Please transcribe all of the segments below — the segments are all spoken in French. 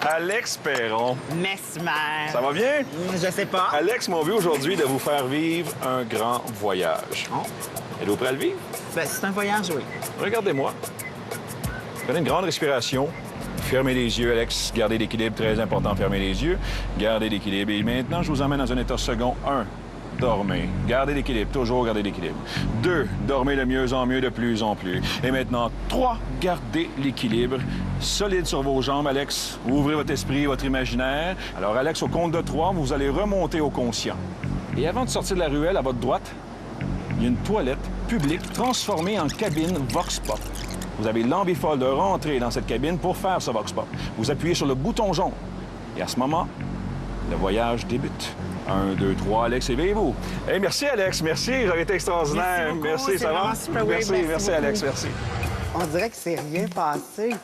Alex Perron. Mesmer. Ça va bien? Je sais pas. Alex m'a envie aujourd'hui de vous faire vivre un grand voyage. Oh. Êtes-vous prêt à le vivre? Ben, c'est un voyage, oui. Regardez-moi. Prenez une grande respiration. Fermez les yeux, Alex. Gardez l'équilibre, très important. Fermez les yeux. Gardez l'équilibre. Et maintenant, je vous emmène dans un état second. 1. Dormez. Gardez l'équilibre. Toujours gardez l'équilibre. 2. Dormez de mieux en mieux, de plus en plus. Et maintenant, 3. Gardez l'équilibre. Solide sur vos jambes, Alex. Ouvrez votre esprit, votre imaginaire. Alors, Alex, au compte de 3, vous allez remonter au conscient. Et avant de sortir de la ruelle, à votre droite, il y a une toilette publique transformée en cabine Vox Pop. Vous avez l'ambifolle de rentrer dans cette cabine pour faire ce Vox Pop. Vous appuyez sur le bouton jaune. Et à ce moment, le voyage débute. 1, 2, 3, Alex, éveillez-vous. Hey, merci, Alex. Merci, vous avez été extraordinaire. Merci, ça va? super, oui, Merci, beaucoup. Alex, merci. On dirait que c'est rien passé.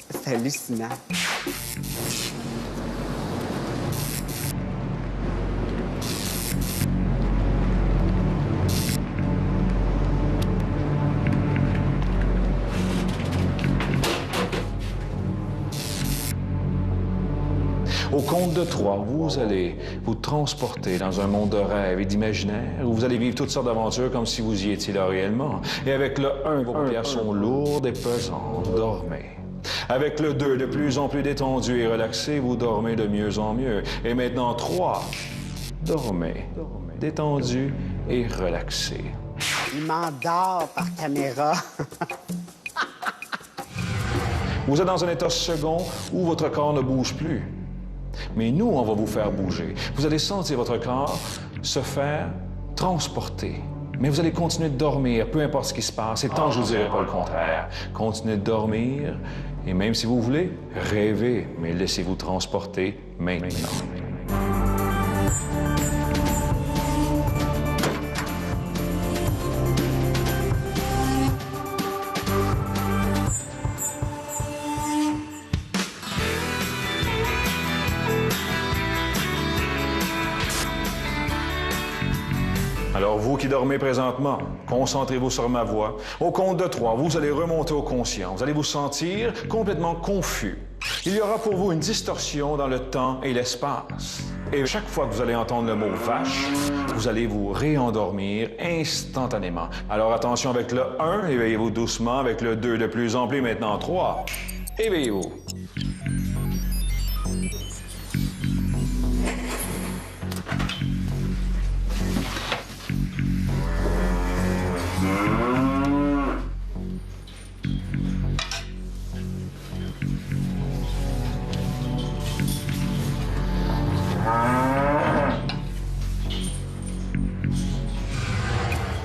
C'est hallucinant. Au compte de 3, vous allez vous transporter dans un monde de rêve et d'imaginaire où vous allez vivre toutes sortes d'aventures comme si vous y étiez là réellement. Et avec le 1, vos paupières sont lourdes et pesantes. Dormez. Avec le 2, de plus en plus détendu et relaxé, vous dormez de mieux en mieux. Et maintenant, 3, dormez. Détendu et relaxé. Il m'endort par caméra. Vous êtes dans un état second où votre corps ne bouge plus. Mais nous, on va vous faire bouger. Vous allez sentir votre corps se faire transporter. Mais vous allez continuer de dormir, peu importe ce qui se passe. Et tant que je vous dirai pas le contraire. Continuez de dormir. Et même si vous voulez, rêvez, mais laissez-vous transporter maintenant. Alors, vous qui dormez présentement, concentrez-vous sur ma voix. Au compte de 3, vous allez remonter au conscient. Vous allez vous sentir complètement confus. Il y aura pour vous une distorsion dans le temps et l'espace. Et chaque fois que vous allez entendre le mot « vache », vous allez vous réendormir instantanément. Alors, attention avec le 1, éveillez-vous doucement. Avec le 2, de plus en plus. Maintenant, 3, éveillez-vous.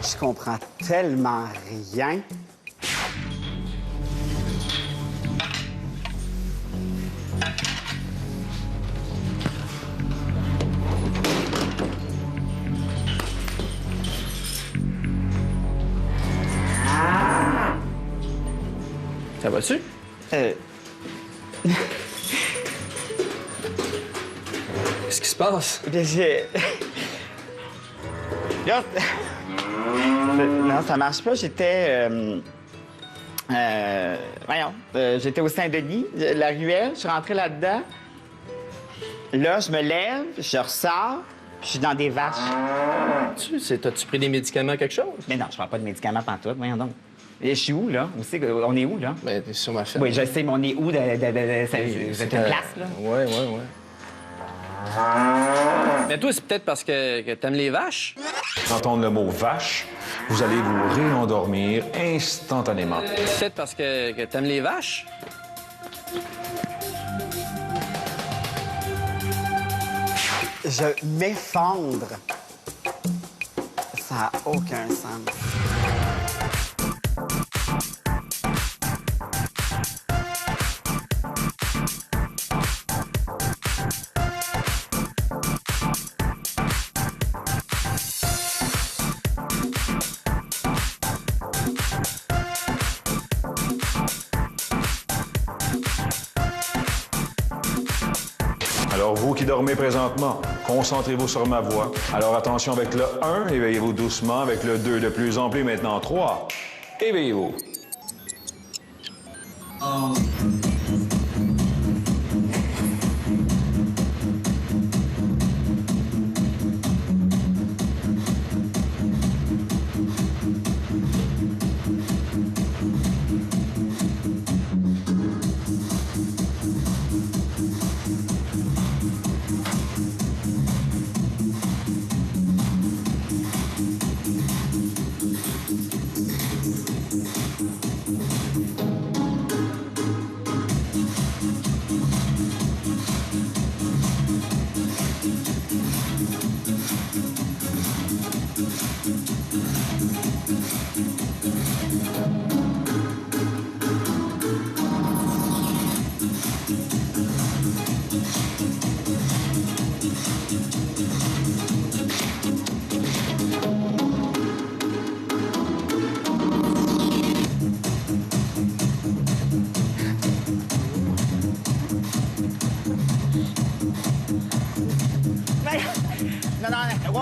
Je comprends tellement rien. Ça va-tu? Qu'est-ce qui se passe? Là, non, ça marche pas. J'étais... j'étais au Saint-Denis, la ruelle. Je suis rentrée là-dedans. Là, je me lève, je ressors, puis je suis dans des vaches. T'as-tu pris des médicaments, quelque chose? Mais non, je prends pas de médicaments pantoute, voyons donc. Et je suis où, là? On est où, là? Ben, t'es sur ma ferme. Oui, je sais, mais on est où? Vous êtes une place, là? Ouais. Mais toi, c'est peut-être parce que t'aimes les vaches? Entendre le mot « vache », vous allez vous réendormir instantanément. C'est peut-être parce que t'aimes les vaches? Je m'effondre. Ça n'a aucun sens. Alors, vous qui dormez présentement, concentrez-vous sur ma voix. Alors, attention avec le 1, éveillez-vous doucement. Avec le 2, de plus en plus. Maintenant, 3, éveillez-vous.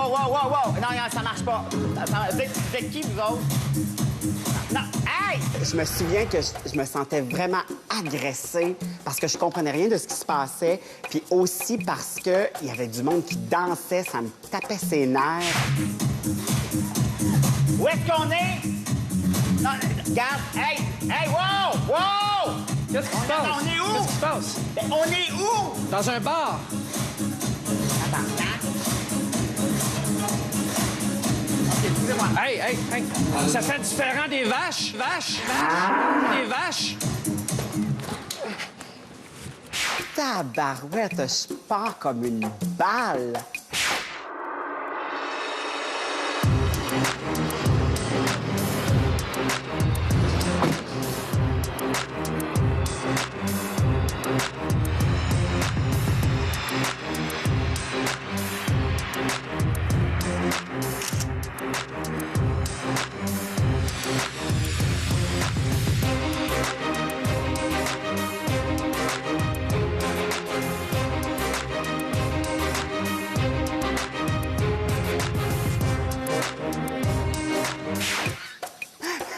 wow! Non, ça marche pas. Vous êtes qui, vous autres? Non, hey! Je me souviens que je me sentais vraiment agressée parce que je comprenais rien de ce qui se passait, puis aussi parce qu'il y avait du monde qui dansait, ça me tapait ses nerfs. Où est-ce qu'on est? Non, regarde, hey, wow! Qu'est-ce qui se passe? On est où? Qu'est-ce qui se passe? Ben, on est où? Dans un bar. Excusez-moi. Hey! Ça fait différent des vaches? Des vaches? Tabarouette, je pars comme une balle.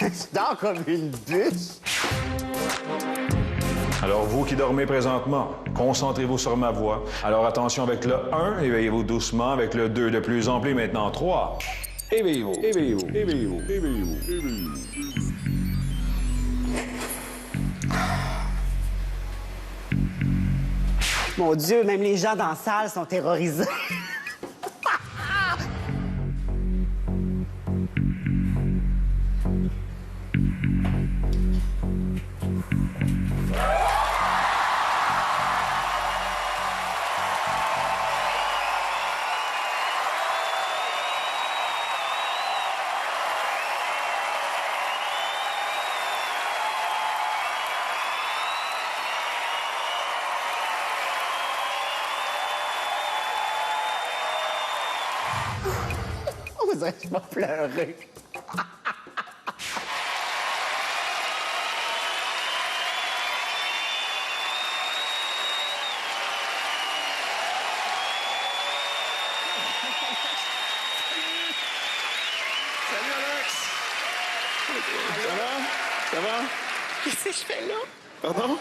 Je dors comme une bûche. Alors, vous qui dormez présentement, concentrez-vous sur ma voix. Alors, attention avec le 1, éveillez-vous doucement. Avec le 2, de plus en plus. Maintenant, 3. Éveillez-vous. Mon Dieu, même les gens dans la salle sont terrorisés. On dirait que je vais pleurer. Salut, Alex! Ça va? Qu'est-ce que je fais là? Pardon?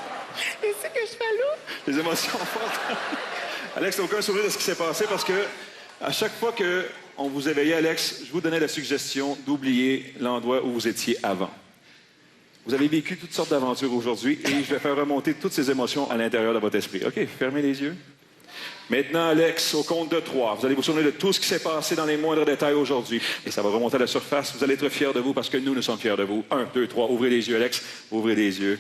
Qu'est-ce que je fais là? Les émotions fortes. Alex, t'as aucun souvenir de ce qui s'est passé parce que à chaque fois qu'on vous éveillait, Alex, je vous donnais la suggestion d'oublier l'endroit où vous étiez avant. Vous avez vécu toutes sortes d'aventures aujourd'hui et je vais faire remonter toutes ces émotions à l'intérieur de votre esprit. OK, fermez les yeux. Maintenant, Alex, au compte de 3, vous allez vous souvenir de tout ce qui s'est passé dans les moindres détails aujourd'hui. Et ça va remonter à la surface. Vous allez être fiers de vous parce que nous sommes fiers de vous. 1, 2, 3, ouvrez les yeux, Alex. Ouvrez les yeux.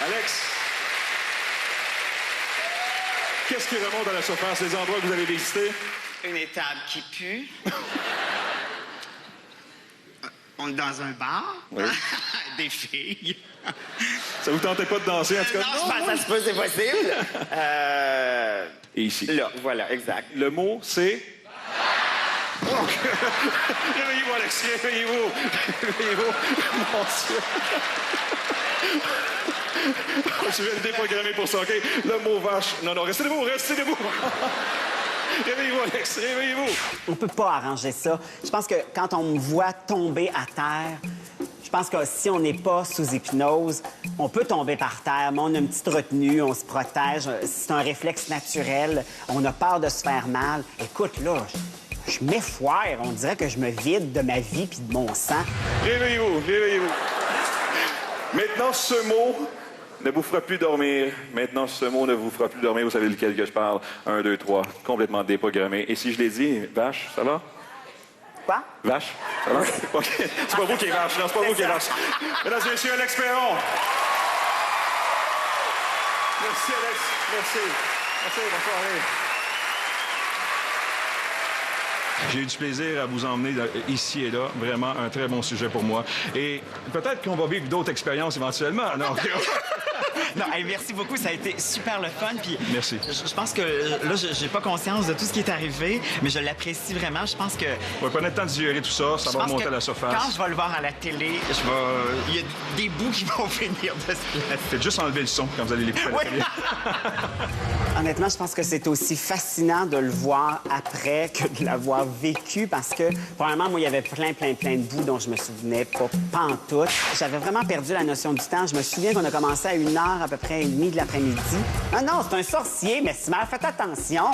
Alex, qu'est-ce qui remonte à la surface des endroits que vous avez visités? Une étable qui pue. On est dans un bar. Oui. Des filles. Ça vous tentait pas de danser, en tout cas? Non, je pense que ça se peut, c'est possible. Et ici. Là, voilà, exact. Le mot, c'est... Réveillez-vous, Alex, réveillez-vous. Réveillez-vous. Mon Dieu. Je vais le déprogrammer pour ça, OK? Le mot vache. Non, restez debout, restez debout. Réveillez-vous, Alex, réveillez-vous. On peut pas arranger ça. Je pense que quand on me voit tomber à terre, je pense que si on n'est pas sous hypnose, on peut tomber par terre, mais on a une petite retenue, on se protège. C'est un réflexe naturel. On a peur de se faire mal. Écoute, là, je m'effoire. On dirait que je me vide de ma vie puis de mon sang. Réveillez-vous, réveillez-vous. Maintenant, ce mot ne vous fera plus dormir. Maintenant, ce mot ne vous fera plus dormir. Vous savez lequel que je parle. 1, 2, 3. Complètement déprogrammé. Et si je l'ai dit, vache, ça va? Quoi? Vache, ça va? OK. C'est pas vous qui est vache. Non, c'est pas vous qui est vache. Mesdames et messieurs, Alex Perron. Merci, Alex. Merci. Merci, bonne soirée. J'ai eu du plaisir à vous emmener ici et là. Vraiment un très bon sujet pour moi. Et peut-être qu'on va vivre d'autres expériences éventuellement. Non, Non, hey, merci beaucoup. Ça a été super le fun. Puis Merci. Je pense que là, j'ai pas conscience de tout ce qui est arrivé, mais je l'apprécie vraiment. Je pense que... Ouais, prenez le temps de digérer tout ça, ça je va pense remonter que à la surface. Quand je vais le voir à la télé, il y a des bouts qui vont finir de se placer. Faites juste enlever le son quand vous allez l'écouter à la télé. Honnêtement, je pense que c'est aussi fascinant de le voir après que de l'avoir vécu parce que, probablement, moi, il y avait plein de bouts dont je me souvenais pas pantoute. J'avais vraiment perdu la notion du temps. Je me souviens qu'on a commencé à 1h à peu près et demie de l'après-midi. Ah non, c'est un sorcier, mais si mal, faites attention!